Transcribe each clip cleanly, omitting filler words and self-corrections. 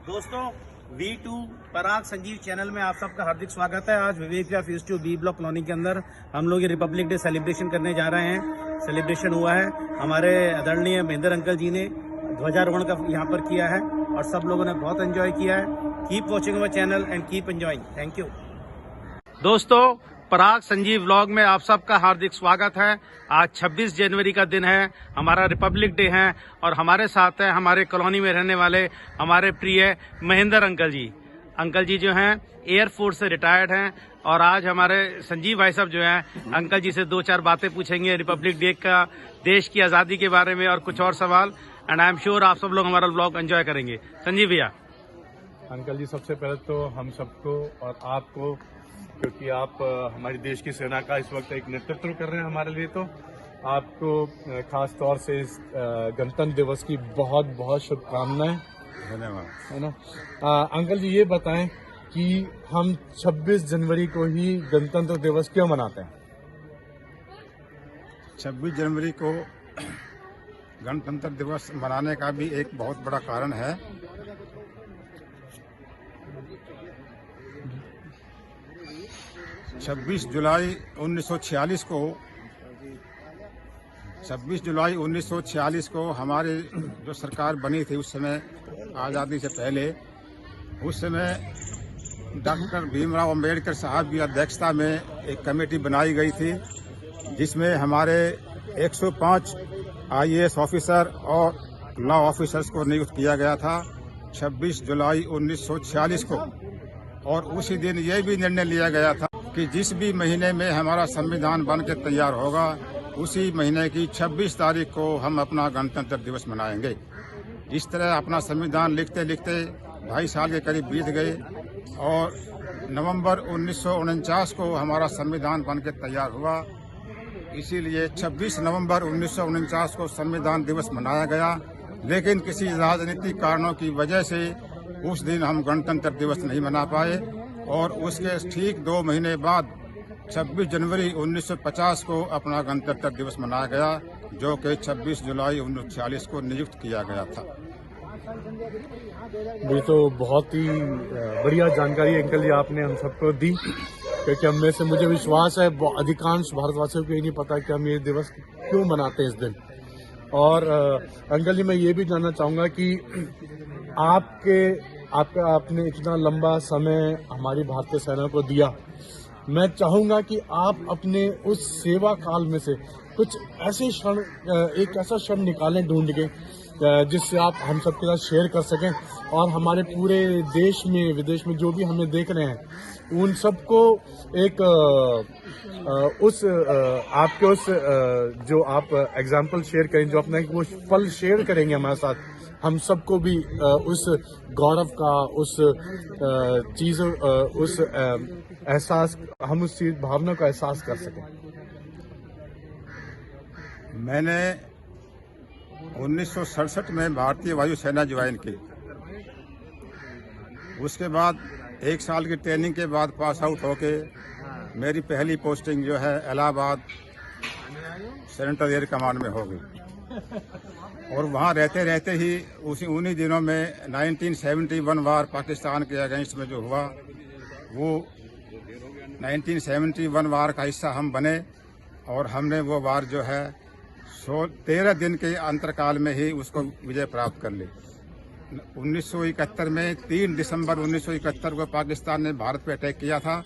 दोस्तों V2 पराग Sanjeev channel में आप सबका हार्दिक स्वागत है। आज विवेक फेज 2 बी ब्लॉक कॉलोनी के अंदर हम लोग ये रिपब्लिक डे सेलिब्रेशन करने जा रहे हैं। सेलिब्रेशन हुआ है, हमारे आदरणीय महेंद्र अंकल जी ने ध्वजारोहण का यहाँ पर किया है और सब लोगों ने बहुत एंजॉय किया है। Keep watching our channel and keep enjoying. Thank you. दोस्तों पराग संजीव व्लॉग में आप सबका हार्दिक स्वागत है। आज 26 जनवरी का दिन है, हमारा रिपब्लिक डे है और हमारे साथ है हमारे कॉलोनी में रहने वाले हमारे प्रिय महेंद्र अंकल जी। अंकल जी जो हैं एयरफोर्स से रिटायर्ड हैं और आज हमारे संजीव भाई साहब जो हैं अंकल जी से 2-4 बातें पूछेंगे रिपब्लिक डे का, देश की आज़ादी के बारे में और कुछ और सवाल। एंड आई एम श्योर आप सब लोग हमारा व्लॉग एंजॉय करेंगे। संजीव भैया। अंकल जी, सबसे पहले तो हम सबको और आपको, क्योंकि आप हमारी देश की सेना का इस वक्त एक नेतृत्व कर रहे हैं हमारे लिए, तो आपको खास तौर से इस गणतंत्र दिवस की बहुत बहुत शुभकामनाएं। धन्यवाद। है ना। अंकल जी, ये बताएं कि हम 26 जनवरी को ही गणतंत्र दिवस क्यों मनाते हैं? 26 जनवरी को गणतंत्र दिवस मनाने का भी एक बहुत बड़ा कारण है। छब्बीस जुलाई 1946 को हमारी जो सरकार बनी थी उस समय, आज़ादी से पहले, उस समय डॉक्टर भीमराव अंबेडकर साहब की अध्यक्षता में एक कमेटी बनाई गई थी जिसमें हमारे 105 IAS ऑफिसर और लॉ ऑफिसर्स को नियुक्त किया गया था 26 जुलाई 1946 को। और उसी दिन ये भी निर्णय लिया गया था कि जिस भी महीने में हमारा संविधान बन के तैयार होगा उसी महीने की 26 तारीख को हम अपना गणतंत्र दिवस मनाएंगे। इस तरह अपना संविधान लिखते लिखते 2.5 साल के करीब बीत गए और नवंबर 1949 को हमारा संविधान बन के तैयार हुआ। इसीलिए 26 नवंबर 1949 को संविधान दिवस मनाया गया, लेकिन किसी राजनीतिक कारणों की वजह से उस दिन हम गणतंत्र दिवस नहीं मना पाए और उसके ठीक 2 महीने बाद 26 जनवरी 1950 को अपना गणतंत्र दिवस मनाया गया, जो कि 26 जुलाई 1946 को नियुक्त किया गया था। ये तो बहुत ही बढ़िया जानकारी अंकल जी आपने हम सबको दी, क्योंकि हम में से मुझे विश्वास है अधिकांश भारतवासियों को ये नहीं पता कि हम ये दिवस क्यों मनाते हैं इस दिन। और अंकल जी, मैं ये भी जानना चाहूँगा कि आपने इतना लंबा समय हमारी भारतीय सेना को दिया। मैं चाहूँगा कि आप अपने उस सेवा काल में से कुछ ऐसे क्षण, एक ऐसा क्षण निकालें ढूंढ के, जिससे आप हम सबके साथ शेयर कर सकें और हमारे पूरे देश में विदेश में जो भी हमें देख रहे हैं उन सबको एक आपके उस जो आप एग्जाम्पल शेयर करें, जो अपना वो पल शेयर करेंगे हमारे साथ, हम सबको भी उस गौरव का, उस चीज़, उस एहसास, हम उस चीज भावना का एहसास कर सकें। मैंने 1967 में भारतीय वायुसेना ज्वाइन की। उसके बाद 1 साल की ट्रेनिंग के बाद पास आउट होके मेरी पहली पोस्टिंग जो है इलाहाबाद सेंट्रल एयर कमांड में हो गई और वहाँ रहते रहते ही उन्हीं दिनों में 1971 वार पाकिस्तान के अगेंस्ट में जो हुआ, वो 1971 वार का हिस्सा हम बने और हमने वो वार जो है 13 दिन के अंतरकाल में ही उसको विजय प्राप्त कर ली। 1971 में 3 दिसंबर 1971 को पाकिस्तान ने भारत पर अटैक किया था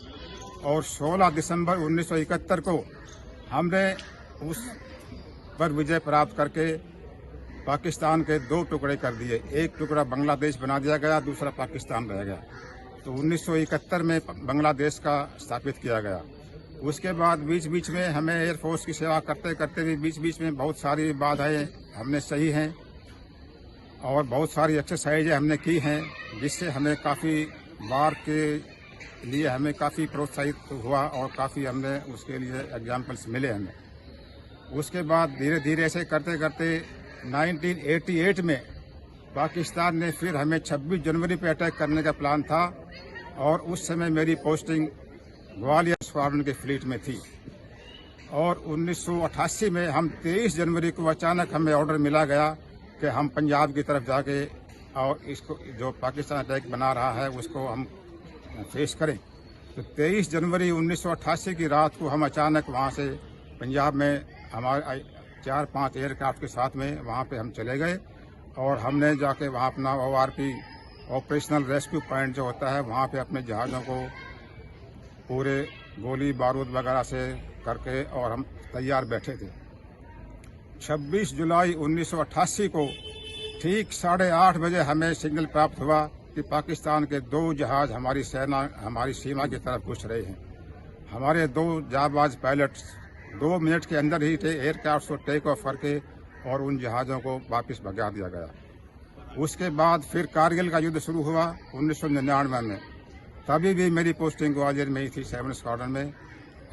और 16 दिसंबर 1971 को हमने उस पर विजय प्राप्त करके पाकिस्तान के 2 टुकड़े कर दिए। एक टुकड़ा बांग्लादेश बना दिया गया, दूसरा पाकिस्तान रह गया। तो 1971 में बांग्लादेश का स्थापित किया गया। उसके बाद बीच बीच में हमें एयरफोर्स की सेवा करते करते भी बीच बीच में बहुत सारी बाधाएं हमने सही हैं और बहुत सारी एक्सरसाइजें हमने की हैं, जिससे हमें काफ़ी वार के लिए हमें काफ़ी प्रोत्साहित हुआ और काफ़ी हमने उसके लिए एग्जाम्पल्स मिले हमें। उसके बाद धीरे धीरे ऐसे करते करते 1988 में पाकिस्तान ने फिर हमें 26 जनवरी पे अटैक करने का प्लान था और उस समय मेरी पोस्टिंग ग्वालियर स्क्वाड्रन के फ्लीट में थी और 1988 में हम 23 जनवरी को अचानक हमें ऑर्डर मिला गया कि हम पंजाब की तरफ जाके और इसको जो पाकिस्तान अटैक बना रहा है उसको हम फेस करें। तो 23 जनवरी 1988 की रात को हम अचानक वहाँ से पंजाब में हमारे 4-5 एयरक्राफ्ट के साथ में वहाँ पे हम चले गए और हमने जाके वहाँ अपना ORP ऑपरेशनल रेस्क्यू पॉइंट जो होता है वहाँ पे अपने जहाज़ों को पूरे गोली बारूद वगैरह से करके और हम तैयार बैठे थे। 26 जुलाई 1988 को ठीक 8:30 बजे हमें सिग्नल प्राप्त हुआ कि पाकिस्तान के 2 जहाज हमारी सीमा की तरफ घुस रहे हैं। हमारे 2 जाबाज पायलट्स 2 मिनट के अंदर ही एयरक्राफ्ट को टेक ऑफ करके और उन जहाज़ों को वापस भगा दिया गया। उसके बाद फिर कारगिल का युद्ध शुरू हुआ 1999 में। तभी भी मेरी पोस्टिंग ग्वालियर में ही थी 7 स्क्वाड्रन में,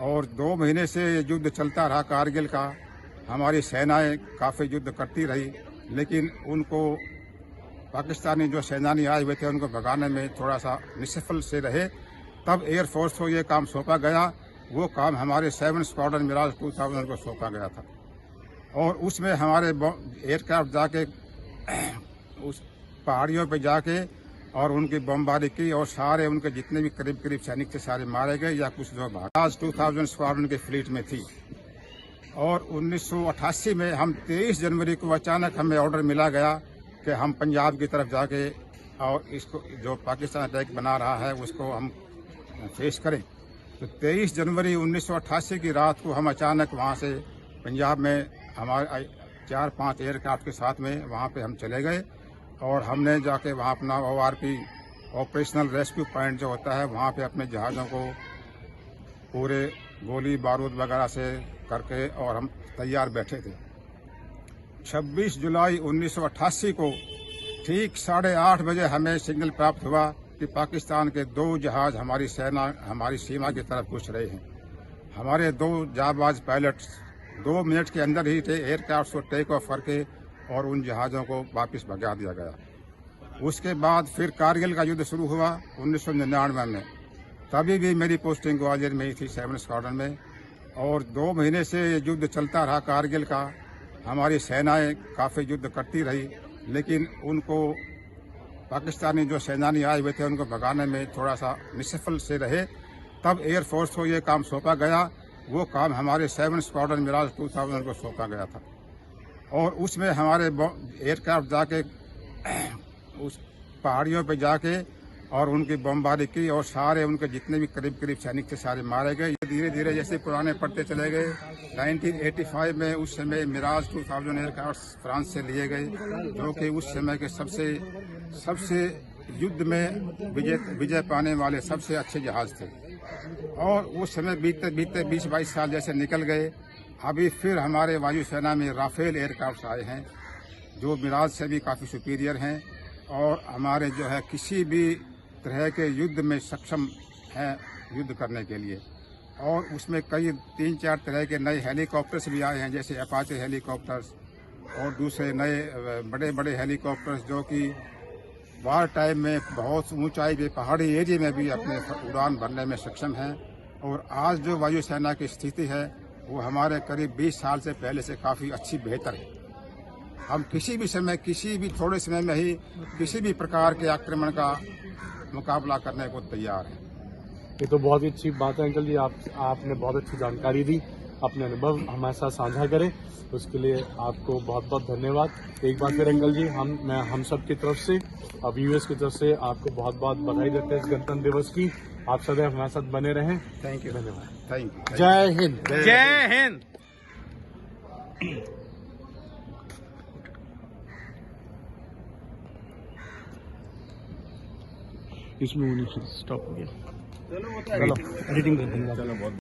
और 2 महीने से युद्ध चलता रहा कारगिल का। हमारी सेनाएं काफ़ी युद्ध करती रही, लेकिन उनको पाकिस्तानी जो सेनानी आए हुए थे उनको भगाने में थोड़ा सा निसफल से रहे। तब एयरफोर्स को ये काम सौंपा गया। वो काम हमारे 7 स्क्वाड्रन मिराज 2000 को सौंपा गया था, और उसमें हमारे एयरक्राफ्ट जाके उस पहाड़ियों पे जाके और उनकी बमबारी की, और सारे उनके जितने भी करीब सैनिक थे सारे मारे गए या कुछ जो मिराज 2000 स्क्वाड्रन के फ्लीट में थी। और 1988 में हम 23 जनवरी को अचानक हमें ऑर्डर मिला गया कि हम पंजाब की तरफ जाके और इसको जो पाकिस्तान अटैक बना रहा है उसको हम फेस करें। तो 23 जनवरी 1988 की रात को हम अचानक वहाँ से पंजाब में हमारे 4-5 एयरक्राफ्ट के साथ में वहाँ पे हम चले गए, और हमने जाके वहाँ अपना ORP ऑपरेशनल रेस्क्यू पॉइंट जो होता है वहाँ पे अपने जहाज़ों को पूरे गोली बारूद वगैरह से करके और हम तैयार बैठे थे। 26 जुलाई 1988 को ठीक 8:30 बजे हमें सिग्नल प्राप्त हुआ कि पाकिस्तान के 2 जहाज हमारी सीमा की तरफ घुस रहे हैं। हमारे 2 जाबाज पायलट्स 2 मिनट के अंदर ही एयरक्राफ्ट को टेक ऑफ करके और उन जहाज़ों को वापस भगा दिया गया। उसके बाद फिर कारगिल का युद्ध शुरू हुआ 1999 में। तभी भी मेरी पोस्टिंग ग्वालियर में ही थी 7 स्क्वाड्रन में, और 2 महीने से युद्ध चलता रहा कारगिल का। हमारी सेनाएं काफ़ी युद्ध करती रही, लेकिन उनको पाकिस्तानी जो सेनानी आए हुए थे उनको भगाने में थोड़ा सा निसफल से रहे। तब एयरफोर्स को ये काम सौंपा गया। वो काम हमारे 7 स्क्वाड्रन मिराज 2000 को सौंपा गया था, और उसमें हमारे एयरक्राफ्ट जाके उस पहाड़ियों पे जाके और उनकी बमबारी की, और सारे उनके जितने भी करीब सैनिक थे सारे मारे गए। धीरे धीरे जैसे पुराने पड़ते चले गए। 1985 में उस समय मिराज 2000 एयरक्राफ्ट फ्रांस से लिए गए, जो कि उस समय के सबसे युद्ध में विजय पाने वाले सबसे अच्छे जहाज थे। और उस समय बीतते 20-22 साल जैसे निकल गए। अभी फिर हमारे वायुसेना में राफेल एयरक्राफ्ट आए हैं जो मिराज से भी काफ़ी सुपीरियर हैं, और हमारे जो है किसी भी तरह के युद्ध में सक्षम हैं युद्ध करने के लिए। और उसमें कई 3-4 तरह के नए हेलीकॉप्टर्स भी आए हैं, जैसे अपाचे हेलीकॉप्टर्स और दूसरे नए बड़े हेलीकॉप्टर्स जो कि वार टाइम में बहुत ऊंचाई पे पहाड़ी एरिया में भी अपने उड़ान भरने में सक्षम हैं। और आज जो वायुसेना की स्थिति है वो हमारे करीब 20 साल से पहले से काफ़ी अच्छी बेहतर है। हम किसी भी समय किसी भी थोड़े समय में ही किसी भी प्रकार के आक्रमण का मुकाबला करने को तैयार है। ये तो बहुत ही अच्छी बात है अंकल जी, आपने बहुत अच्छी जानकारी दी, अपने अनुभव हमारे साथ साझा करें, उसके लिए आपको बहुत बहुत धन्यवाद। एक बार फिर अंकल जी हम सब की तरफ से, अब यूएस की तरफ से आपको बहुत बहुत बधाई देते हैं इस गणतंत्र दिवस की। आप सदैव हमारे साथ बने रहें। थैंक यू, धन्यवाद। Thank you. जय हिंद। जय हिंद। इसमें स्टॉप हो गया। चलो एडिटिंग कर दूंगा।